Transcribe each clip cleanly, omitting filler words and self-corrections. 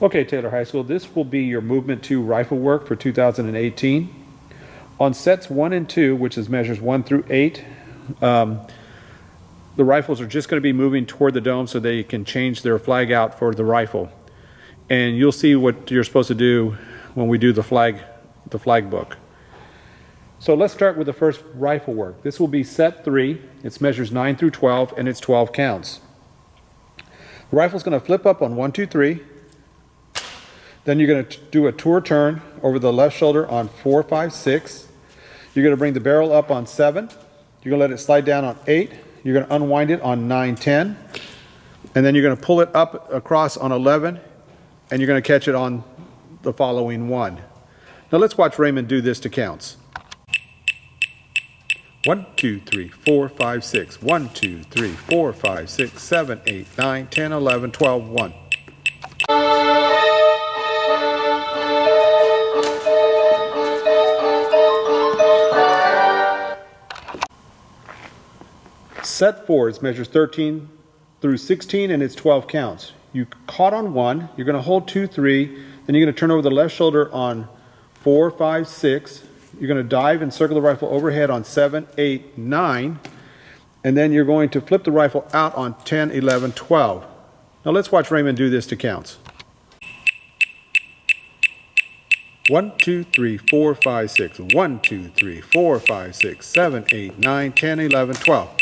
Okay, Taylor High School, this will be your Movement 2 rifle work for 2018. On sets 1 and 2, which is measures 1 through 8, the rifles are just going to be moving toward the dome so they can change their flag out for the rifle. And you'll see what you're supposed to do when we do the flag book. So let's start with the first rifle work. This will be set 3. It's measures 9 through 12, and it's 12 counts. The rifle's going to flip up on 1, 2, 3. Then you're going to do a tour turn over the left shoulder on 4, 5, 6. You're going to bring the barrel up on 7. You're going to let it slide down on 8. You're going to unwind it on 9, 10. And then you're going to pull it up across on 11. And you're going to catch it on the following 1. Now let's watch Raymond do this to counts. 1, 2, 3, 4, 5, 6. 1, 2, 3, 4, 5, 6, 7, 8, 9, 10, 11, 12, 1. Set 4 is measures 13 through 16, and it's 12 counts. You caught on 1, you're going to hold 2, 3, then you're going to turn over the left shoulder on 4, 5, 6. You're going to dive and circle the rifle overhead on 7, 8, 9, and then you're going to flip the rifle out on 10, 11, 12. Now let's watch Raymond do this to counts. 1, 2, 3, 4, 5, 6. 1, 2, 3, 4, 5, 6, 7, 8, 9, 10, 11, 12.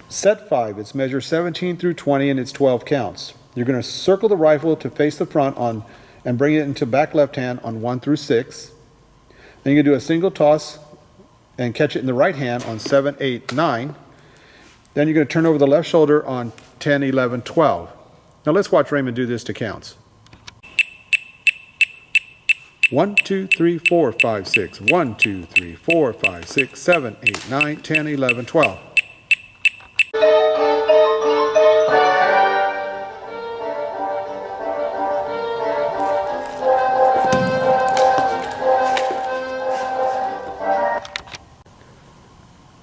Set 5, it's measure 17 through 20, and it's 12 counts. You're going to circle the rifle to face the front and bring it into back left hand on 1 through 6. Then you're going to do a single toss and catch it in the right hand on 7, 8, 9. Then you're going to turn over the left shoulder on 10, 11, 12. Now let's watch Raymond do this to counts. 1, 2, 3, 4, 5, 6. 1, 2, 3, 4, 5, 6, 7, 8, 9, 10, 11, 12.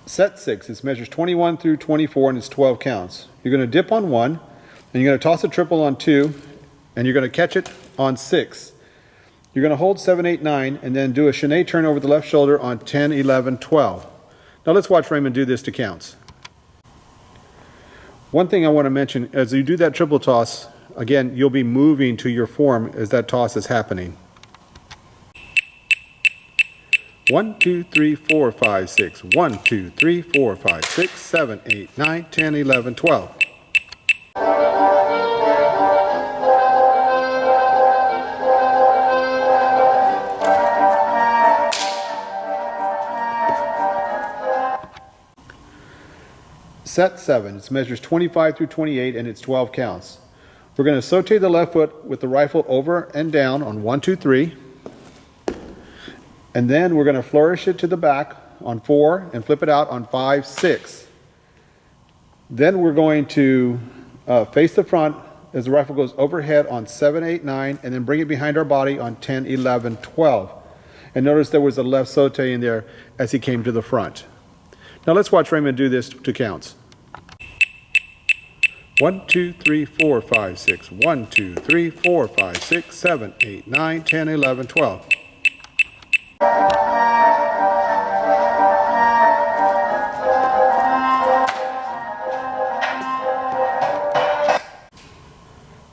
Set 6 is measures 21 through 24, and it's 12 counts. You're going to dip on 1, and you're going to toss a triple on 2, and you're going to catch it on 6. You're going to hold 7, 8, 9, and then do a chaîné turn over the left shoulder on 10, 11, 12. Now let's watch Raymond do this to counts. One thing I want to mention, as you do that triple toss, again, you'll be moving to your form as that toss is happening. 1, 2, 3, 4, 5, 6. 1, 2, 3, 4, 5, 6, 7, 8, 9, 10, 11, 12. Set 7, it's measures 25 through 28, and it's 12 counts. We're going to saute the left foot with the rifle over and down on 1, 2, 3. And then we're going to flourish it to the back on 4 and flip it out on 5, 6. Then we're going to face the front as the rifle goes overhead on 7, 8, 9, and then bring it behind our body on 10, 11, 12. And notice there was a left saute in there as he came to the front. Now let's watch Raymond do this to counts. 1, 2, 3, 4, 5, 6. 1, 2, 3, 4, 5, 6, 7, 8, 9, 10, 11, 12.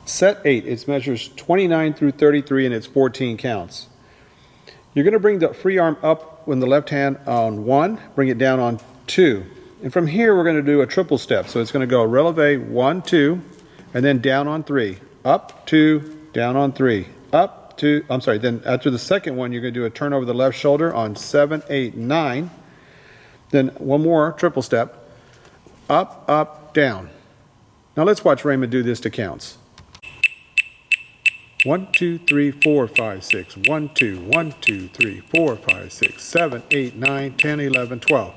Set 8, it's measures 29 through 33, and it's 14 counts. You're going to bring the free arm up with the left hand on 1, bring it down on 2. And from here we're going to do a triple step. So it's going to go releve 1, 2, and then down on 3. Up, 2, down on 3. Up, 2, then after the second one you're going to do a turn over the left shoulder on 7, 8, 9. Then one more triple step. Up, up, down. Now let's watch Raymond do this to counts. 1, 2, 3, 4, 5, 6. 1, 2, 1, 2, 3, 4, 5, 6, 7, 8, 9, 10, 11, 12.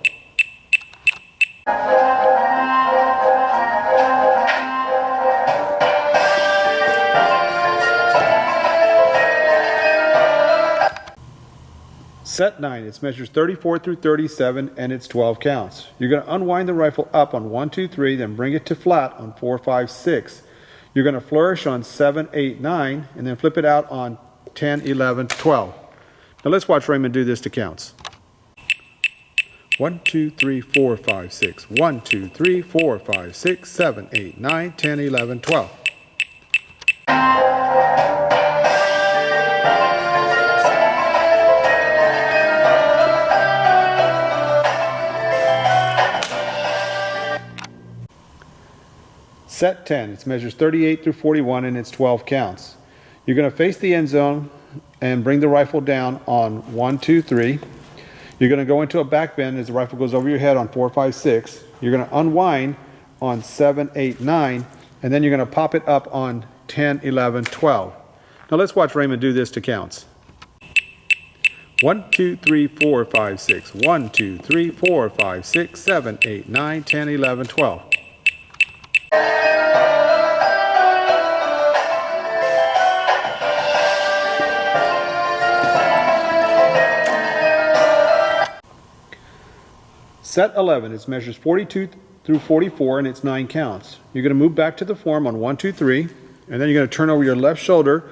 Set 9, it's measures 34 through 37 and it's 12 counts. You're going to unwind the rifle up on 1, 2, 3, then bring it to flat on 4, 5, 6. You're going to flourish on 7, 8, 9, and then flip it out on 10, 11, 12. Now let's watch Raymond do this to counts. 1, 2, 3, 4, 5, 6. 1, 2, 3, 4, 5, 6, 7, 8, 9, 10, 11, 12. Set 10, it's measures 38 through 41 and it's 12 counts. You're going to face the end zone and bring the rifle down on 1, 2, 3. You're going to go into a back bend as the rifle goes over your head on 4, 5, 6. You're going to unwind on 7, 8, 9, and then you're going to pop it up on 10, 11, 12. Now let's watch Raymond do this to counts. 1, 2, 3, 4, 5, 6. 1, 2, 3, 4, 5, 6, 7, 8, 9, 10, 11, 12. Set 11, it measures 42 through 44 and it's 9 counts. You're going to move back to the form on 1, 2, 3, and then you're going to turn over your left shoulder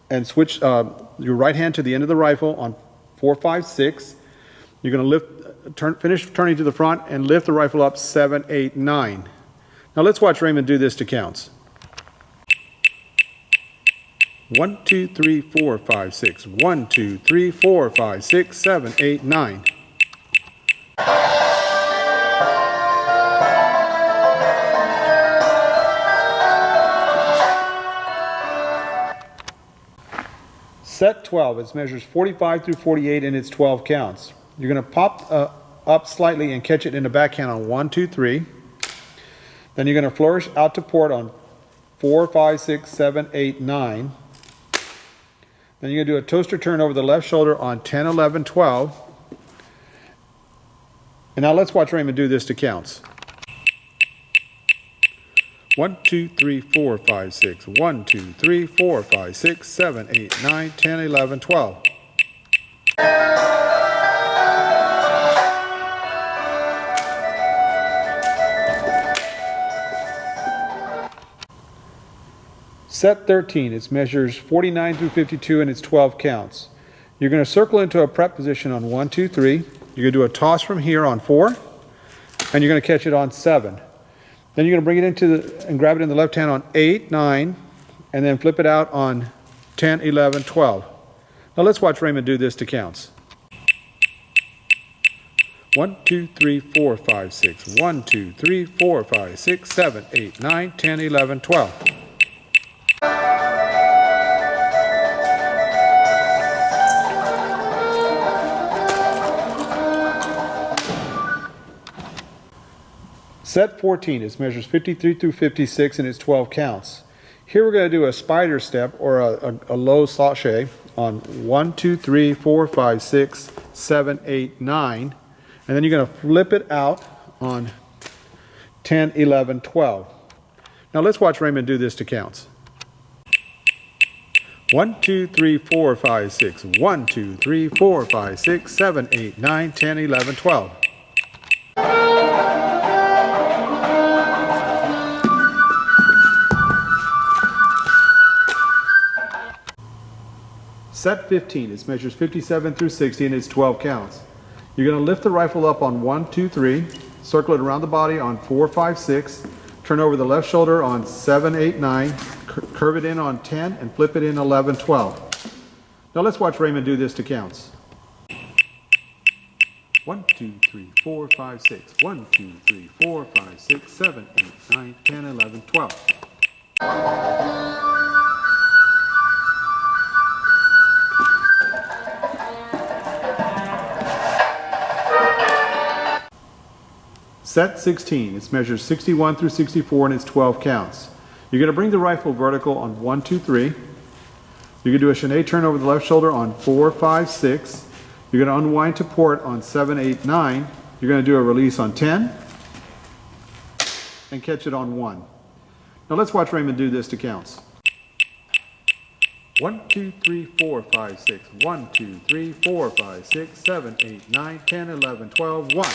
and switch your right hand to the end of the rifle on 4, 5, 6. You're going to finish turning to the front and lift the rifle up 7, 8, 9. Now let's watch Raymond do this to counts. 1, 2, 3, 4, 5, 6. 1, 2, 3, 4, 5, 6, 7, 8, 9. Set 12, it measures 45 through 48 and it's 12 counts. You're going to pop up slightly and catch it in the backhand on 1, 2, 3. Then you're going to flourish out to port on 4, 5, 6, 7, 8, 9. Then you're going to do a toaster turn over the left shoulder on 10, 11, 12. And now let's watch Raymond do this to counts. 1, 2, 3, 4, 5, 6. 1, 2, 3, 4, 5, 6, 7, 8, 9, 10, 11, 12. Set 13, it measures 49 through 52 and it's 12 counts. You're going to circle into a prep position on 1, 2, 3. You're going to do a toss from here on 4, and you're going to catch it on 7. Then you're going to bring it into and grab it in the left hand on 8, 9, and then flip it out on 10, 11, 12. Now let's watch Raymond do this to counts. 1, 2, 3, 4, 5, 6. 1, 2, 3, 4, 5, 6, 7, 8, 9, 10, 11, 12. Set 14, it measures 53 through 56 and it's 12 counts. Here we're going to do a spider step or a low sachet on 1, 2, 3, 4, 5, 6, 7, 8, 9. And then you're going to flip it out on 10, 11, 12. Now let's watch Raymond do this to counts. 1, 2, 3, 4, 5, 6. 1, 2, 3, 4, 5, 6, 7, 8, 9, 10, 11, 12. Set 15, it measures 57 through 60 and it's 12 counts. You're going to lift the rifle up on 1, 2, 3, circle it around the body on 4, 5, 6, turn over the left shoulder on 7, 8, 9, curve it in on 10, and flip it in 11, 12. Now let's watch Raymond do this to counts. 1, 2, 3, 4, 5, 6. 1, 2, 3, 4, 5, 6, 7, 8, 9, 10, 11, 12. Set 16, it measures 61 through 64 and it's 12 counts. You're going to bring the rifle vertical on 1, 2, 3. You're going to do a chaîné turn over the left shoulder on 4, 5, 6. You're going to unwind to port on 7, 8, 9. You're going to do a release on 10 and catch it on 1. Now let's watch Raymond do this to counts. 1, 2, 3, 4, 5, 6. 1, 2, 3, 4, 5, 6, 7, 8, 9, 10, 11, 12, 1.